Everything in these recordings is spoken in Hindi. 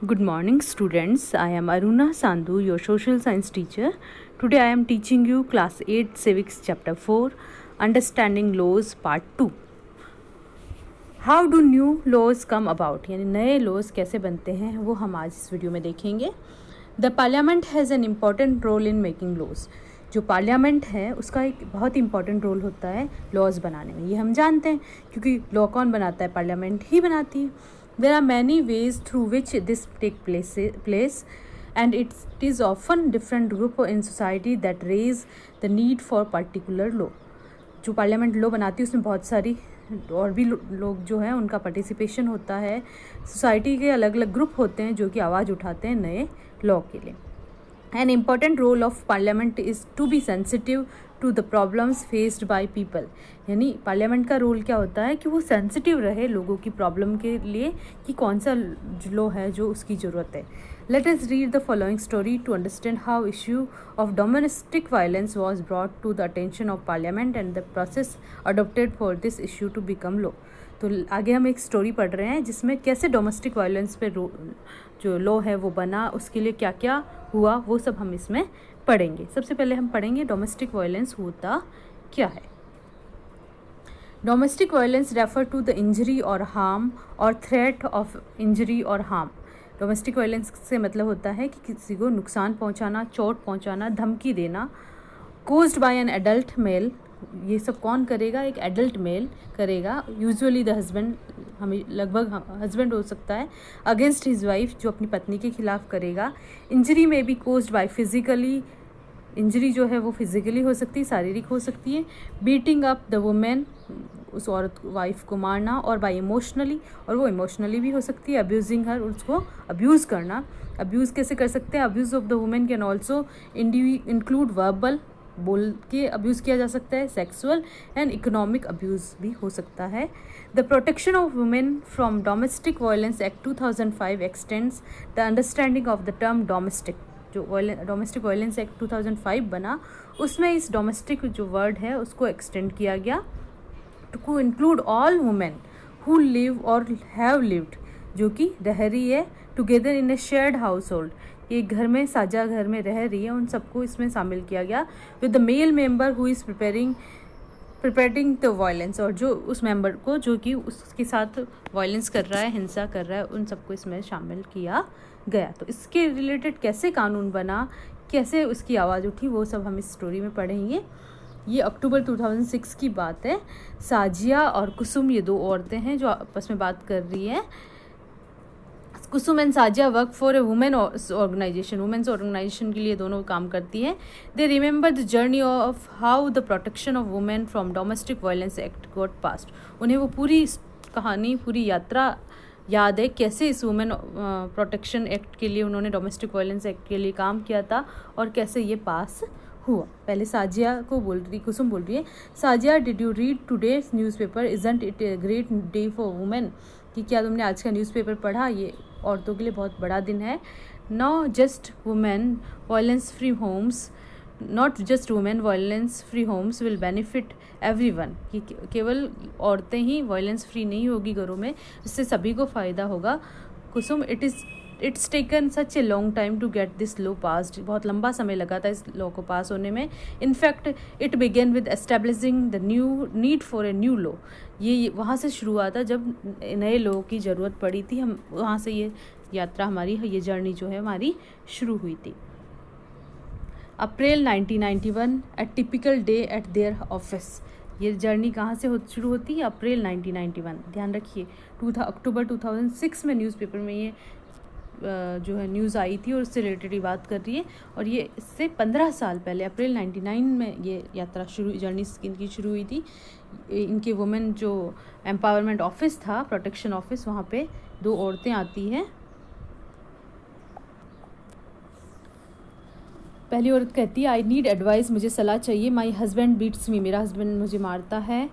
Good morning, students. I am Aruna Sandhu, your social science teacher. Today I am teaching you class 8 civics chapter 4, understanding laws part 2. How do new laws come about? यानी नए laws कैसे बनते हैं वो हम आज इस वीडियो में देखेंगे. The parliament has an important role in making laws. जो पार्लियामेंट है उसका एक बहुत इंपॉर्टेंट रोल होता है लॉज बनाने में. ये हम जानते हैं क्योंकि लॉ कौन बनाता है? पार्लियामेंट ही बनाती है. There are many ways through which this take place and it is often different group in society that raise the need for particular law. जो पार्लियामेंट लॉ बनाती है उसमें बहुत सारी और भी लोग जो हैं उनका पार्टिसिपेशन होता है. सोसाइटी के अलग अलग ग्रुप होते हैं जो कि आवाज़ उठाते हैं नए लॉ के लिए. An important role of parliament is to be sensitive to the problems faced by people. यानी पार्लियामेंट का रोल क्या होता है कि वो सेंसिटिव रहे लोगों की प्रॉब्लम के लिए कि कौन सा लॉ है जो उसकी ज़रूरत है. Let us read the following story to understand how issue of domestic violence was brought to the attention of parliament and the process adopted for this issue to become law. तो आगे हम एक स्टोरी पढ़ रहे हैं जिसमें कैसे डोमेस्टिक वायलेंस पे जो लॉ है वो बना, उसके लिए क्या क्या हुआ वो सब हम इसमें पढ़ेंगे. सबसे पहले हम पढ़ेंगे डोमेस्टिक वायलेंस होता क्या है. Domestic violence refer to the injury or harm or threat of injury or harm. Domestic violence से मतलब होता है कि किसी को नुकसान पहुंचाना, चोट पहुंचाना, धमकी देना. Caused by an adult mail. ये सब कौन करेगा? एक एडल्ट मेल करेगा. यूजुअली द हस्बैंड, हमें लगभग हस्बैंड हो सकता है. अगेंस्ट हिज वाइफ, जो अपनी पत्नी के खिलाफ करेगा. इंजरी में be caused by physically. Injury जो है वो फिजिकली हो सकती है, शारीरिक हो सकती है. बीटिंग अप द वुमेन, उस औरत वाइफ को मारना. और बाय इमोशनली, और वो इमोशनली भी हो सकती है. अब्यूजिंग हर, उसको अब्यूज़ करना. अब्यूज़ कैसे कर सकते हैं? Abuse of the women can also include verbal, बोल के अब्यूज़ किया जा सकता है. सेक्सुअल एंड इकोनॉमिक अब्यूज़ भी हो सकता है. The protection of women from domestic violence act 2005 x tends the understanding of the term domestic. जो डोमेस्टिक वायलेंस एक्ट 2005 बना उसमें इस डोमेस्टिक जो वर्ड है उसको एक्सटेंड किया गया to include all women who live or have lived, जो कि रह रही है together in a shared household. ये घर में, साझा घर में रह रही है, उन सबको इसमें शामिल किया गया. With the male member who is preparing the violence. और जो उस मेंबर को जो कि उसके साथ वायलेंस कर रहा है, हिंसा कर रहा है, उन सबको इसमें शामिल किया गया. तो इसके रिलेटेड कैसे कानून बना, कैसे उसकी आवाज़ उठी, वो सब हम इस स्टोरी में पढ़ेंगे. ये अक्टूबर 2006 की बात है. साजिया और कुसुम, ये दो औरतें हैं जो आपस में बात कर रही हैं. Kusum and Sajiya work for a women organisation. Women's organisation के लिए दोनों काम करती हैं. They remember the journey of how the protection of women from domestic violence act got passed. उन्हें वो पूरी कहानी, पूरी यात्रा याद है कैसे इस वुमेन प्रोटेक्शन एक्ट के लिए उन्होंने डोमेस्टिक वायलेंस एक्ट के लिए काम किया था और कैसे ये पास हुआ. पहले साजिया को बोल रही, कुसुम बोल रही है, Sajiya did you read today's newspaper, isn't it a great day for women. कि क्या तुमने आज का न्यूज़पेपर पढ़ा? ये औरतों के लिए बहुत बड़ा दिन है. Not just women violence free homes, not just women violence free homes will benefit everyone. कि केवल औरतें ही वायलेंस फ्री नहीं होगी घरों में, इससे सभी को फ़ायदा होगा. Kusum, it's taken such a long time to get this law passed. बहुत लंबा समय लगा था इस लॉ को पास होने में. In fact it began with establishing the new need for a new law. ये वहाँ से शुरू हुआ था जब नए लॉ की ज़रूरत पड़ी थी. हम वहाँ से ये यात्रा हमारी, ये जर्नी जो है हमारी शुरू हुई थी. अप्रैल 1991, ए typical day at their office. ये जर्नी कहाँ से शुरू होती है? अप्रैल 1991. ध्यान रखिए, अक्टूबर 2006 में न्यूज़पेपर में ये जो है न्यूज़ आई थी और उससे रिलेटेड बात कर रही है. और ये इससे 15 साल पहले अप्रैल 99 में ये यात्रा जर्नी इनकी शुरू हुई थी. इनके वुमेन जो एम्पावरमेंट ऑफिस था, प्रोटेक्शन ऑफिस, वहाँ पे दो औरतें आती हैं. पहली औरत कहती है, आई नीड एडवाइस, मुझे सलाह चाहिए. माई हस्बैंड बीट्स मी, मेरा हस्बैंड मुझे मारता है.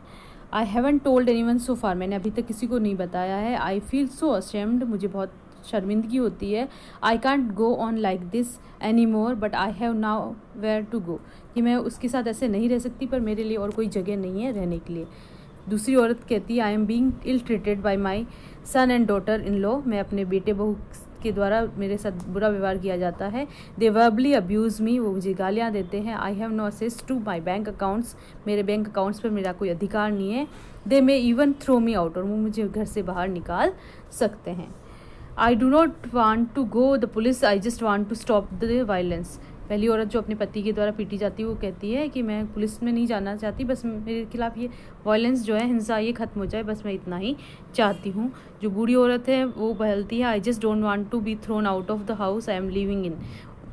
I haven't told anyone so far, मैंने अभी तक किसी को नहीं बताया है. आई फील सो अशेम्ड, मुझे बहुत शर्मिंदगी होती है. I can't go on like this any more but I have nowhere to go. कि मैं उसके साथ ऐसे नहीं रह सकती, पर मेरे लिए और कोई जगह नहीं है रहने के लिए. दूसरी औरत कहती है, I am being ill treated by my son and daughter in law, मैं अपने बेटे बहू के द्वारा मेरे साथ बुरा व्यवहार किया जाता है। दे वर्बली अब्यूज़ मी, वो मुझे गालियाँ देते हैं। I have no access to my bank accounts, मेरे बैंक अकाउंट्स पर मेरा कोई अधिकार नहीं है। They may even throw me out, और वो मुझे घर से बाहर निकाल सकते हैं। I do not want to go the police, I just want to stop the violence. पहली औरत जो अपने पति के द्वारा पीटी जाती है वो कहती है कि मैं पुलिस में नहीं जाना चाहती, बस मेरे खिलाफ ये वायलेंस जो है, हिंसा, ये ख़त्म हो जाए, बस मैं इतना ही चाहती हूँ। जो बूढ़ी औरत है वो बहलती है, I just don't want to be thrown out of the house I am living in.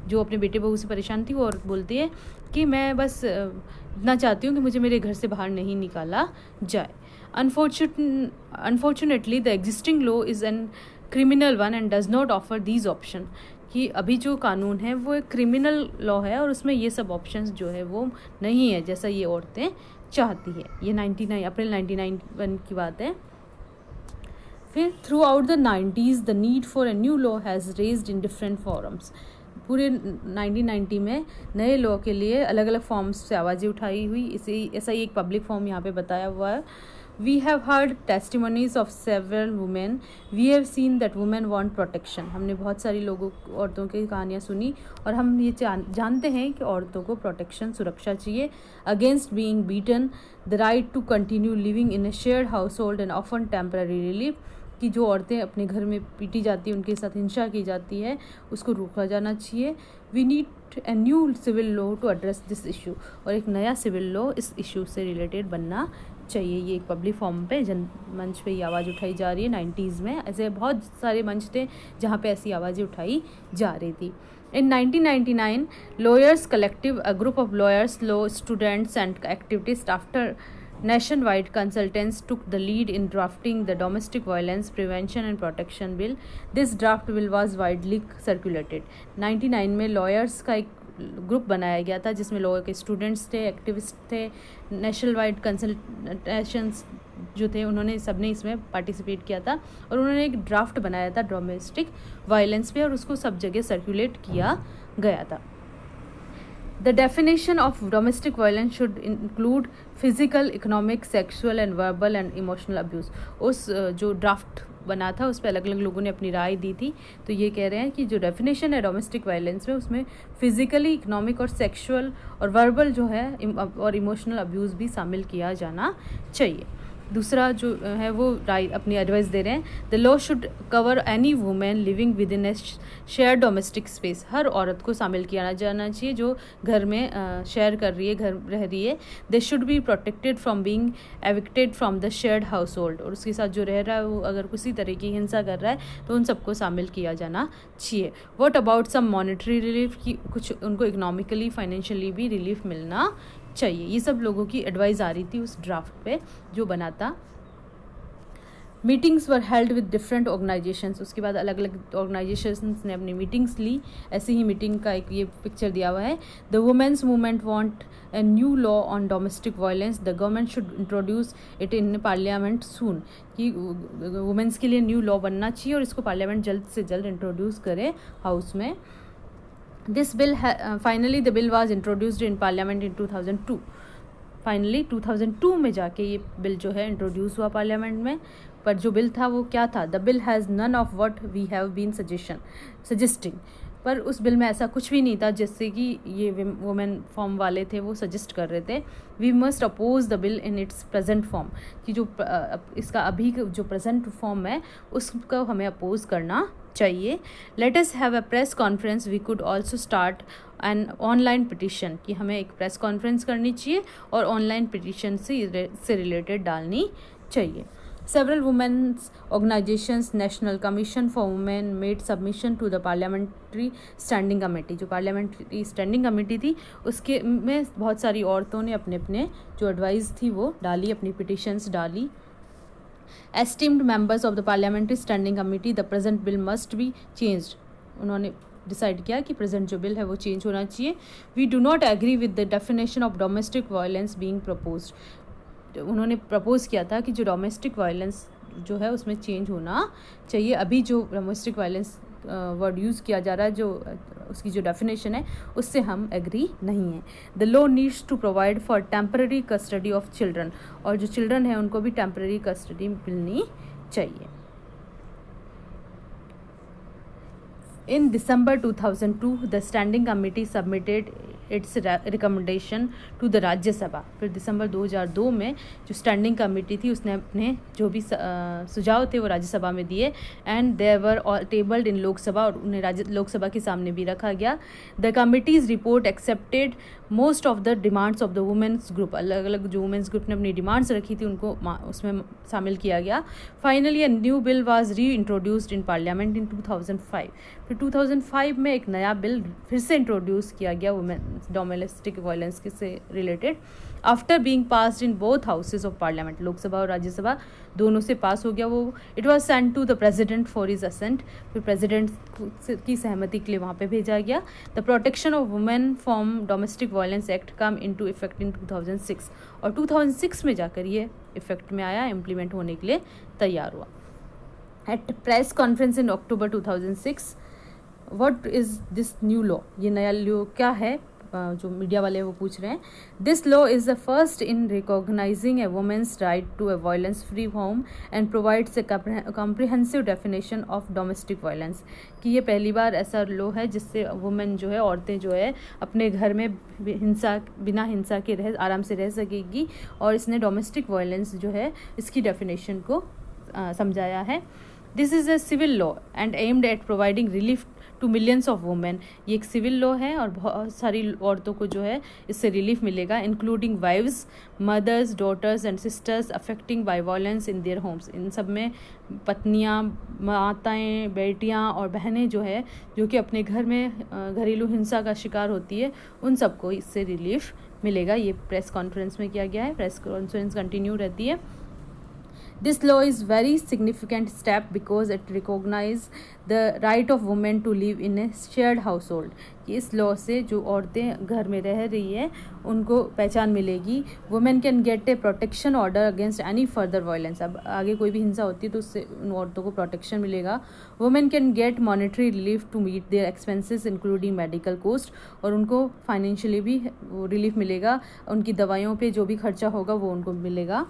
जो अपने बेटे बहू से परेशान थी वो औरत बोलती है कि मैं बस इतना चाहती हूँ कि मुझे मेरे घर से बाहर नहीं निकाला जाए। Unfortunately the existing law is an criminal one and does not offer these option, कि अभी जो कानून है वो एक क्रिमिनल लॉ है और उसमें ये सब ऑप्शंस जो है वो नहीं है जैसा ये औरतें चाहती है। ये अप्रैल 1991 की बात है। फिर through out the 90s the need for a new law has raised in different forums. पूरे 1990 में नए लॉ के लिए अलग अलग फॉर्म्स से आवाज़ें उठाई हुई। ऐसा ही एक पब्लिक फॉर्म यहाँ पे बताया हुआ है। We have heard testimonies of several women. We have seen that women want protection. हमने बहुत सारी औरतों की कहानियाँ सुनी और हम ये जानते हैं कि औरतों को प्रोटेक्शन, सुरक्षा चाहिए। Against being beaten, the right to continue living in a shared household and often temporary relief, कि जो औरतें अपने घर में पीटी जाती हैं, उनके साथ हिंसा की जाती है, उसको रोका जाना चाहिए। We need a new civil law to address this issue, और एक नया सिविल लॉ इस इशू से रिलेटेड बनना चाहिए। ये एक पब्लिक फॉर्म पे मंच पे ये आवाज़ उठाई जा रही है। 90s में ऐसे बहुत सारे मंच थे जहाँ पे ऐसी आवाज़ें उठाई जा रही थी। In 1999, lawyers collective, a group of lawyers, law students and activists after nationwide consultants took the lead in drafting the Domestic Violence Prevention and Protection Bill. This draft bill was widely circulated. 99 में lawyers का एक ग्रुप बनाया गया था जिसमें लॉ के स्टूडेंट्स थे, एक्टिविस्ट थे, नेशनल वाइड कंसल्टेशंस जो थे, उन्होंने सबने इसमें पार्टिसिपेट किया था और उन्होंने एक ड्राफ्ट बनाया था डोमेस्टिक वायलेंस पे और उसको सब जगह सर्कुलेट किया गया था। The definition of domestic violence should include physical, economic, sexual and verbal and emotional abuse. उस जो ड्राफ्ट बना था उस पर अलग अलग लोगों ने अपनी राय दी थी। तो ये कह रहे हैं कि जो डेफिनेशन है डोमेस्टिक वायलेंस में, उसमें फिजिकली, इकोनॉमिक और सेक्सुअल और वर्बल जो है और इमोशनल अब्यूज़ भी शामिल किया जाना चाहिए। दूसरा जो है वो अपनी एडवाइस दे रहे हैं, the law should cover any women living within a share domestic space. हर औरत को शामिल किया जाना चाहिए जो घर में शेयर कर रही है, घर रह रही है। They should be protected from being evicted from the shared house hold, और उसके साथ जो रह रहा है वो अगर किसी तरह की हिंसा कर रहा है तो उन सबको शामिल किया जाना चाहिए। What about some monetary relief, की कुछ उनको इकोनॉमिकली, फाइनेंशियली भी रिलीफ मिलना चाहिए। ये सब लोगों की एडवाइस आ रही थी उस ड्राफ्ट पे जो बना था। Meetings were held with different organisations, उसके बाद अलग अलग ऑर्गेनाइजेशंस ने अपनी मीटिंग्स ली। ऐसी ही मीटिंग का एक ये पिक्चर दिया हुआ है। The women's movement want a new law on domestic violence, the government should introduce it in parliament soon, कि वुमेन्स के लिए न्यू लॉ बनना चाहिए और इसको पार्लियामेंट जल्द से जल्द इंट्रोड्यूस करे हाउस में। This bill finally the bill was introduced in parliament in 2002. Finally 2002 में जाके ये बिल जो है इंट्रोड्यूस हुआ पार्लियामेंट में। पर जो बिल था वो क्या था? The bill has none of what we have been suggesting, पर उस बिल में ऐसा कुछ भी नहीं था जिससे कि ये वुमेन फॉर्म वाले थे वो सजेस्ट कर रहे थे। We must oppose the bill in its present form, कि जो इसका अभी जो प्रेजेंट फॉर्म है उसको हमें अपोज करना चाहिए। Let us have a press conference, we could also start an online petition, कि हमें एक प्रेस कॉन्फ्रेंस करनी चाहिए और ऑनलाइन पिटिशन से रिलेटेड डालनी चाहिए। Several women's organizations, National Commission for Women made submission to the Parliamentary Standing Committee. जो Parliamentary Standing Committee थी उसके में बहुत सारी औरतों ने अपने अपने जो एडवाइस थी वो डाली, अपनी पिटिशंस डाली। Esteemed members of the Parliamentary Standing Committee, the present bill must be changed. उन्होंने डिसाइड किया कि प्रेजेंट जो बिल है वो चेंज होना चाहिए। We do not agree with the definition of domestic violence being proposed. उन्होंने प्रपोज किया था कि जो डोमेस्टिक वायलेंस जो है उसमें चेंज होना चाहिए। अभी जो डोमेस्टिक वायलेंस वर्ड यूज़ किया जा रहा है, जो उसकी जो डेफिनेशन है उससे हम एग्री नहीं हैं। The law needs to provide for temporary custody of children, और जो चिल्ड्रन है उनको भी टेम्पररी कस्टडी मिलनी चाहिए। In December 2002, the Standing Committee submitted its recommendation to the राज्य सभा। फिर दिसंबर 2002 में जो स्टैंडिंग कमेटी थी उसने अपने जो भी सुझाव थे वो राज्यसभा में दिए, एंड दे वर टेबल्ड इन लोकसभा, और उन्हें लोकसभा के सामने भी रखा गया। The committees report accepted most of the demands of the women's group. अलग अलग जो वुमेंस ग्रुप ने अपनी डिमांड्स रखी थी उनको उसमें शामिल किया गया। Finally a new bill was री इंट्रोड्यूस्ड इन पार्लियामेंट इन 2005। फिर 2005 में एक नया बिल फिर से इंट्रोड्यूस किया गया वुमेन डोमेस्टिक वायलेंस के से related, after being passed in both houses of parliament. Lok Sabha और राज्यसभा दोनों से पास हो गया वो। It was sent to the president for his assent. फिर प्रेसिडेंट की सहमति के लिए वहाँ पे भेजा गया। The protection of women from domestic violence act come into effect in 2006, और 2006 में जाकर ये इफेक्ट में आया, इम्प्लीमेंट होने के लिए तैयार हुआ। At press conference in October 2006, what is this new law, ये नया लॉ क्या है, जो मीडिया वाले वो पूछ रहे हैं। This law is the first in recognising a women's right to a violence free home and provides a comprehensive definition of domestic violence. कि ये पहली बार ऐसा लॉ है जिससे वुमेन जो है, औरतें जो है, अपने घर में बिना हिंसा के आराम से रह सकेगी, और इसने डोमेस्टिक वायलेंस जो है इसकी डेफिनेशन को समझाया है। This is a civil law and aimed at providing relief to millions of women. ये एक सिविल लॉ है और बहुत सारी औरतों को जो है इससे रिलीफ मिलेगा, including wives, mothers, daughters and sisters affecting by violence in their homes. इन सब में पत्नियां, माताएं, बेटियां और बहनें जो है जो कि अपने घर में घरेलू हिंसा का शिकार होती है, उन सबको इससे रिलीफ मिलेगा। ये प्रेस कॉन्फ्रेंस में किया गया है। प्रेस कॉन्फ्रेंस कंटिन्यू रहती है। This law is very significant step because it recognizes the right of women to live in a shared household। इस लॉ से जो औरतें घर में रह रही है उनको पहचान मिलेगी। Women can gate A protection order against any further violence. अब आगे कोई भी हिंसा होती है तो उससे उन औरतों को प्रोटेक्शन मिलेगा। Women can get monetary relief to meet their expenses including medical cost, और उनको फाइनेंशियली भी वो रिलीफ मिलेगा, उनकी दवाइयों पे जो भी खर्चा होगा वो उनको मिलेगा।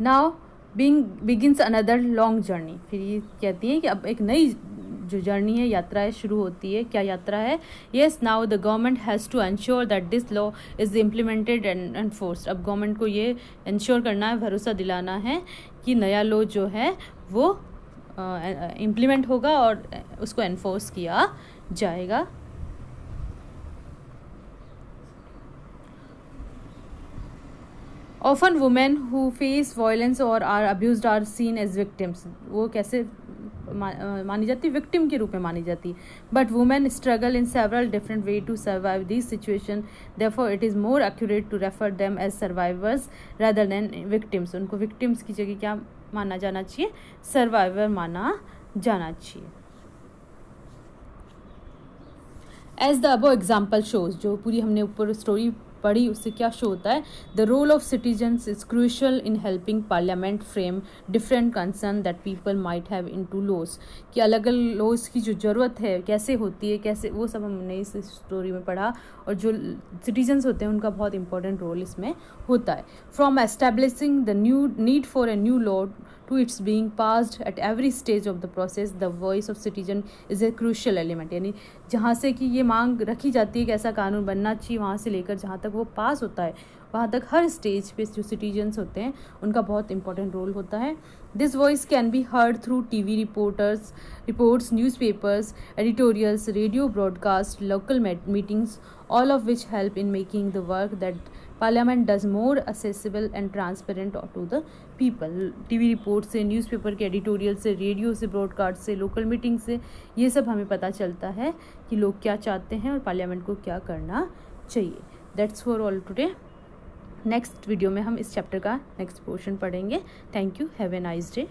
Now begins another long journey. फिर ये कहती हैं कि अब एक नई जो जर्नी है, यात्रा है, शुरू होती है। क्या यात्रा है? Yes, now the government has to ensure that this law is implemented and enforced. अब गवर्नमेंट को ये इंश्योर करना है, भरोसा दिलाना है कि नया लॉ जो है वो इम्प्लीमेंट होगा और उसको एनफोर्स किया जाएगा। Often women who face violence or are abused are seen as victims। वो कैसे मानी जाती है? विक्टिम के रूप में मानी जाती है। But women struggle in several different way to survive this situation, therefore it is more accurate to refer them as survivors rather than victims. उनको विक्टिम्स की जगह क्या माना जाना चाहिए? सर्वाइवर माना जाना चाहिए। As the above example shows, जो पूरी हमने ऊपर स्टोरी पढ़ी उससे क्या शो होता है? The role of citizens is crucial in helping parliament frame different concern that people might have in to laws. कि अलग अलग लॉज की जो ज़रूरत है कैसे होती है, कैसे, वो सब हमने इस स्टोरी में पढ़ा, और जो सिटीजन्स होते हैं उनका बहुत इंपॉर्टेंट रोल इसमें होता है। From establishing the new need for a new law to its being passed at every stage of the process, the voice of citizen is a crucial element। यानी जहाँ से कि ये मांग रखी जाती है कि ऐसा कानून बनना चाहिए, वहाँ से लेकर जहाँ तक वो पास होता है वहाँ तक हर स्टेज पे जो सिटीजन्स होते हैं उनका बहुत इंपॉर्टेंट रोल होता है। This voice can be heard through TV reports, newspapers, editorials, radio broadcast, local meetings, all of which help in making the work that parliament does more accessible and transparent to the people। TV report से, न्यूज़पेपर के एडिटोरियल से, रेडियो से, ब्रॉडकास्ट से, लोकल मीटिंग से, ये सब हमें पता चलता है कि लोग क्या चाहते हैं और पार्लियामेंट को क्या करना चाहिए। That's for all today. Next video में हम इस चैप्टर का नेक्स्ट पोर्शन पढ़ेंगे। Thank you, have a nice day.